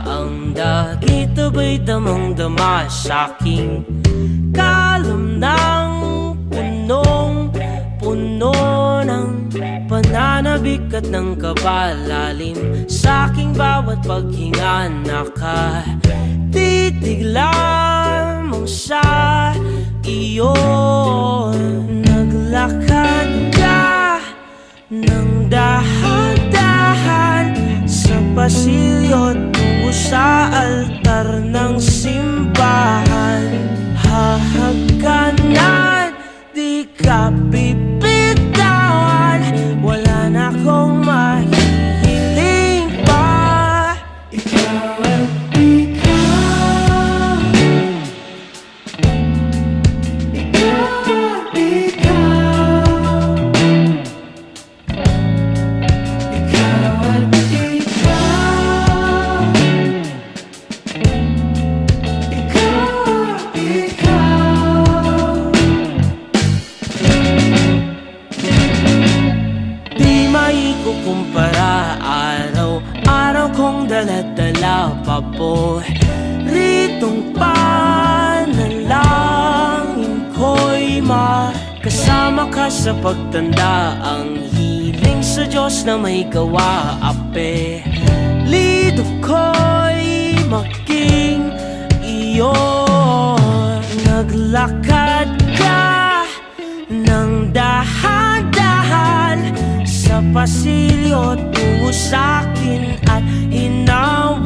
ang dagit aba'y damang-dama sa'king kalam ng punong-puno ng pananabik at ng kabalalim. Sa'king bawat paghinga nakatitig lamang sa iyo. Naglakad ka ng dahan-dahan sa pasilyo tungo sa altar ng simbahan. Hahagkanan, di ka bibitawan, wala na akong mahihiling pa. Ikaw at ikaw, ikaw at ikaw, ikaw at ikaw, ikaw at ikaw. Di maikukumpara, araw-araw kong dala-dala pa po ritong panalangin ko'y makasama ka sa pagtanda. Ang hiling sa Diyos na may gawa, apelido ko'y maging iyo. Naglakad ka ng dahan-dahan sa pasilyo tungo sa'kin at hinaw